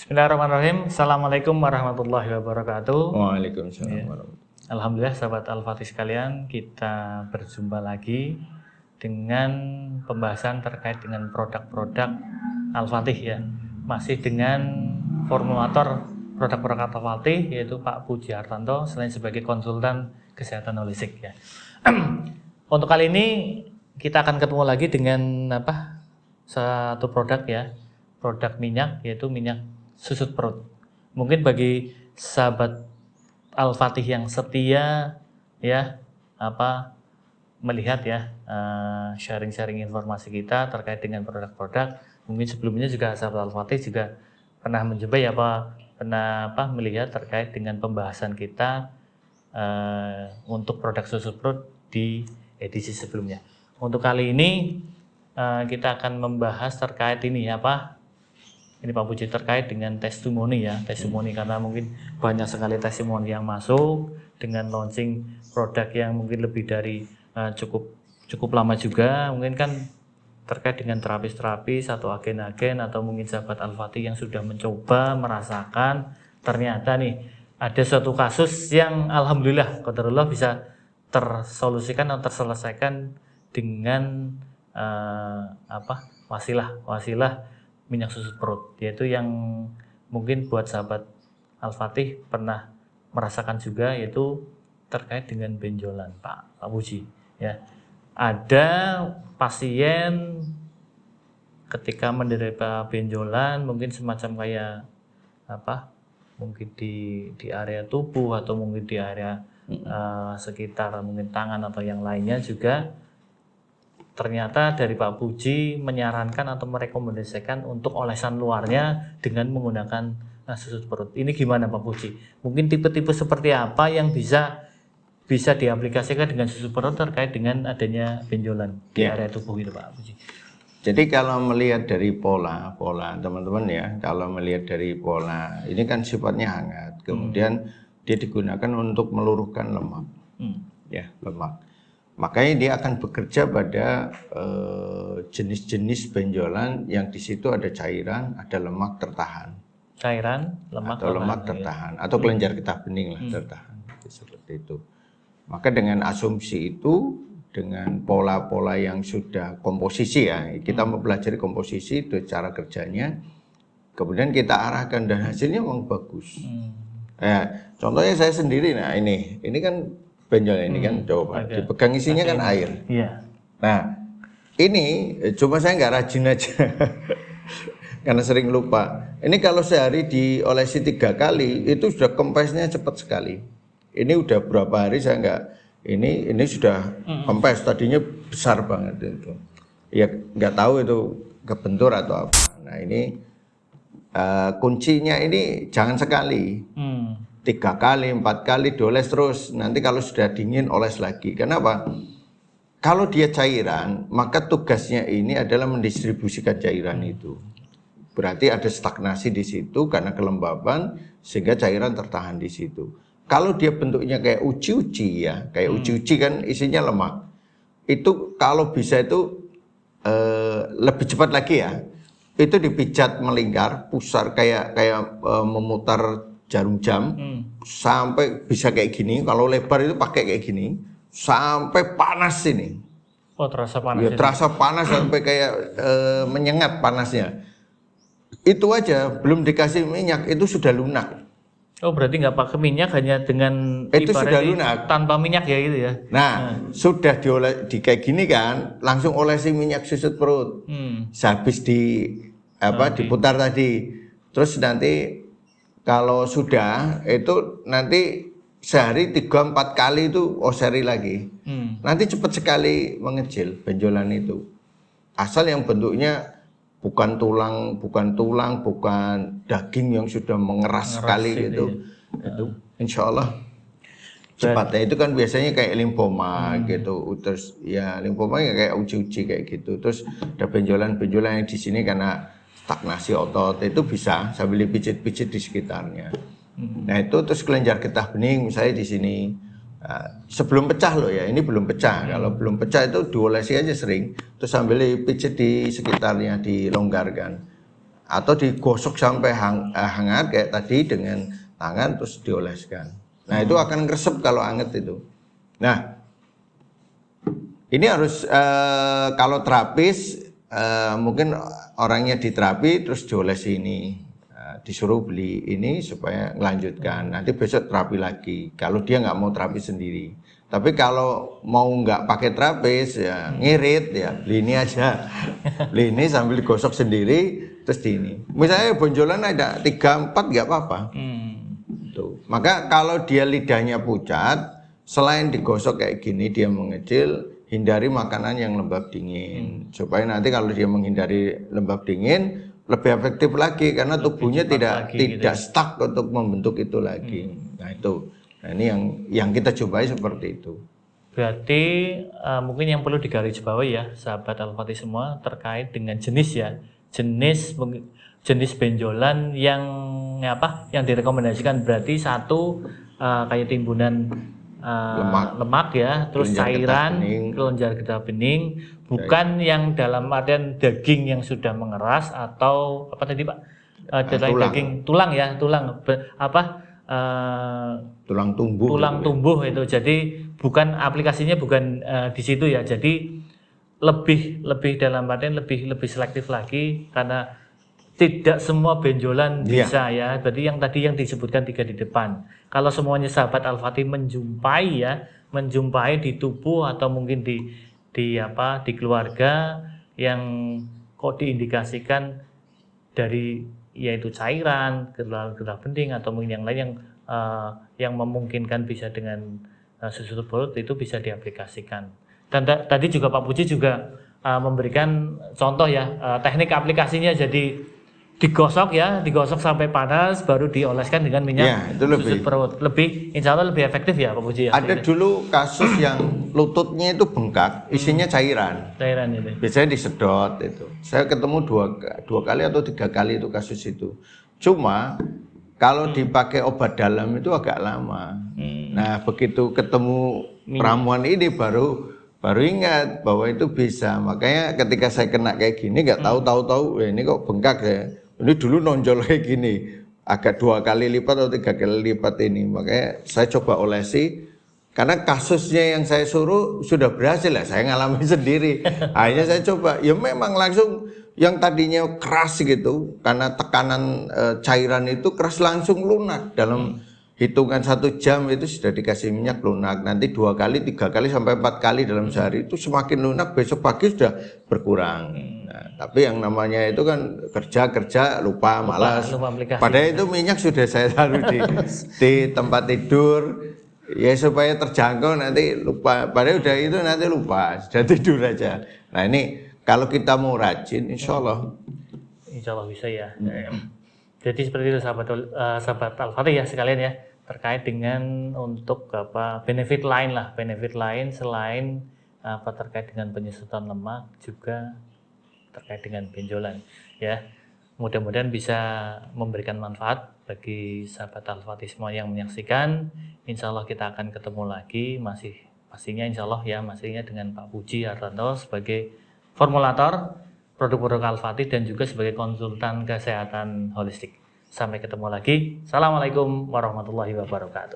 Bismillahirrahmanirrahim. Assalamualaikum warahmatullahi wabarakatuh. Waalaikumsalam Ya. warahmatullahi Alhamdulillah sahabat Al-Fatih sekalian, kita berjumpa lagi dengan pembahasan terkait dengan produk-produk Al-Fatih ya. Masih dengan formulator produk-produk Al-Fatih yaitu Pak Puji Hartanto selain sebagai konsultan kesehatan holistik ya. Untuk kali ini kita akan ketemu lagi dengan satu produk ya, produk minyak yaitu minyak susut perut. Mungkin bagi sahabat Al-Fatih yang setia ya melihat ya sharing-sharing informasi kita terkait dengan produk-produk. Mungkin sebelumnya juga sahabat Al-Fatih juga pernah menjumpai melihat terkait dengan pembahasan kita untuk produk susut perut di edisi sebelumnya. Untuk kali ini kita akan membahas terkait ini Pak Puji, terkait dengan testimoni ya, karena mungkin banyak sekali testimoni yang masuk dengan launching produk yang mungkin lebih dari cukup lama juga, mungkin kan terkait dengan terapis-terapis atau agen-agen atau mungkin sahabat Al-Fatih yang sudah mencoba merasakan ternyata nih ada suatu kasus yang alhamdulillah qadarullah bisa tersolusikan atau terselesaikan dengan wasilah minyak susut perut, yaitu yang mungkin buat sahabat Al-Fatih pernah merasakan juga, yaitu terkait dengan benjolan Pak Puji ya. Ada pasien ketika menderita benjolan mungkin semacam kayak mungkin di area tubuh atau mungkin di area sekitar mungkin tangan atau yang lainnya juga. Ternyata dari Pak Puji menyarankan atau merekomendasikan untuk olesan luarnya dengan menggunakan susut perut. Ini gimana Pak Puji? Mungkin tipe-tipe seperti apa yang bisa diaplikasikan dengan susut perut terkait dengan adanya benjolan di area tubuh itu Pak Puji? Jadi kalau melihat dari pola teman-teman ya, kalau melihat dari pola ini kan sifatnya hangat, kemudian dia digunakan untuk meluruhkan lemak, ya lemak. Makanya dia akan bekerja pada jenis-jenis benjolan yang di situ ada cairan, ada lemak tertahan. Cairan, lemak atau lemak tertahan, atau kelenjar getah bening lah tertahan, seperti itu. Maka dengan asumsi itu, dengan pola-pola yang sudah komposisi ya, kita mempelajari komposisi itu cara kerjanya, kemudian kita arahkan dan hasilnya memang bagus. Contohnya saya sendiri, nah ini kan benjol ini kan coba dipegang isinya kan air. Iya. Nah ini cuma saya nggak rajin aja karena sering lupa. Ini kalau sehari diolesi 3 kali itu sudah kempesnya cepat sekali. Ini udah berapa hari saya nggak ini sudah kempes, tadinya besar banget itu. Ya nggak tahu itu kebentur atau apa. Nah ini kuncinya ini jangan sekali. 3 kali, 4 kali dioles terus. Nanti kalau sudah dingin oles lagi. Kenapa? Kalau dia cairan, maka tugasnya ini adalah mendistribusikan cairan itu. Berarti ada stagnasi di situ karena kelembaban sehingga cairan tertahan di situ. Kalau dia bentuknya kayak uci-uci ya, kayak uci-uci kan isinya lemak. Itu kalau bisa itu lebih cepat lagi ya. Itu dipijat melingkar, pusar kayak memutar jarum jam sampai bisa kayak gini. Kalau lebar itu pakai kayak gini sampai panas ini. Oh, terasa panas. Ya, terasa panas sampai kayak menyengat panasnya. Itu aja belum dikasih minyak itu sudah lunak. Oh, berarti nggak pakai minyak, hanya dengan itu sudah lunak tanpa minyak ya gitu ya. Nah, sudah di kayak gini kan, langsung olesi minyak susut perut. Habis diputar tadi. Terus nanti kalau sudah itu nanti sehari 3-4 kali itu oseri lagi. Nanti cepat sekali mengecil benjolan itu. Asal yang bentuknya bukan tulang, bukan daging yang sudah mengeras sekali gitu. Itu insya Allah cepatnya. Itu kan biasanya kayak limfoma gitu. Terus ya limfoma ya kayak uji-uji kayak gitu. Terus ada benjolan-benjolan yang di sini karena stagnasi otot, itu bisa sambil dipijit-pijit di sekitarnya. Nah itu terus kelenjar getah bening misalnya di sini. Sebelum pecah loh ya, ini belum pecah. Kalau belum pecah itu diolesi aja sering, terus sambil dipijit di sekitarnya, dilonggarkan. atau digosok sampai hangat kayak tadi dengan tangan terus dioleskan. Nah itu akan ngeresep kalau anget itu. Nah ini harus kalau terapis mungkin orangnya diterapi terus diolesi ini. Disuruh beli ini supaya melanjutkan, nanti besok terapi lagi kalau dia nggak mau terapi sendiri. Tapi kalau mau nggak pakai terapis ya ngirit ya beli ini aja, beli ini sambil digosok sendiri terus di ini. Misalnya bonjolan ada 3-4 nggak apa-apa. Tuh. Maka kalau dia lidahnya pucat, selain digosok kayak gini dia mengecil, hindari makanan yang lembab dingin supaya nanti kalau dia menghindari lembab dingin lebih efektif lagi karena tubuhnya tidak gitu ya? Stuck untuk membentuk itu lagi. Nah itu, nah ini yang kita cobai seperti itu. Berarti mungkin yang perlu digarisbawahi ya, sahabat Al-Fatih semua terkait dengan jenis ya, jenis benjolan yang yang direkomendasikan berarti satu kayak timbunan lemak ya, terus cairan, kelenjar getah bening, bukan yang dalam artian daging yang sudah mengeras atau apa tadi Pak? Daging tulang ya, tulang tulang tumbuh itu. Jadi bukan aplikasinya bukan di situ ya. Jadi lebih dalam artian lebih selektif lagi karena tidak semua benjolan bisa ya. Berarti yang tadi yang disebutkan 3 di depan. Kalau semuanya sahabat Al-Fatih menjumpai di tubuh atau mungkin di keluarga yang kok diindikasikan dari yaitu cairan, getah bening atau mungkin yang lain yang memungkinkan bisa dengan susut perut itu bisa diaplikasikan. Dan tadi juga Pak Puji juga memberikan contoh ya teknik aplikasinya jadi digosok sampai panas baru dioleskan dengan minyak susut perut. Insya Allah lebih efektif ya Pak Puji ya. Ada dulu kasus yang lututnya itu bengkak, isinya cairan. Cairan itu. Biasanya disedot itu. Saya ketemu dua kali atau 3 kali itu kasus itu. Cuma kalau dipakai obat dalam itu agak lama. Nah begitu ketemu ramuan ini baru ingat bahwa itu bisa. Makanya ketika saya kena kayak gini nggak tahu ini kok bengkak ya. Ini dulu nonjol kayak gini, agak 2 kali lipat atau 3 kali lipat ini. Makanya saya coba olesi, karena kasusnya yang saya suruh sudah berhasil ya, saya ngalami sendiri. Akhirnya saya coba, ya memang langsung yang tadinya keras gitu, karena tekanan cairan itu keras langsung lunak dalam hitungan 1 jam itu sudah dikasih minyak lunak. Nanti 2 kali, 3 kali sampai 4 kali dalam sehari itu semakin lunak, besok pagi sudah berkurang. Nah, tapi yang namanya itu kan kerja lupa malas. Padahal itu minyak sudah saya taruh di tempat tidur ya supaya terjangkau nanti lupa. Padahal udah itu nanti lupa, sudah tidur aja. Nah ini kalau kita mau rajin, insya Allah bisa ya. Jadi seperti itu sahabat Al-Fatih ya sekalian ya, terkait dengan untuk benefit lain selain terkait dengan penyusutan lemak juga terkait dengan benjolan ya. Mudah-mudahan bisa memberikan manfaat bagi sahabat Al-Fatih semua yang menyaksikan. Insya Allah kita akan ketemu lagi pastinya insya Allah ya dengan Pak Puji Hartanto sebagai formulator produk-produk Al-Fatih dan juga sebagai konsultan kesehatan holistik. Sampai ketemu lagi. Assalamualaikum warahmatullahi wabarakatuh.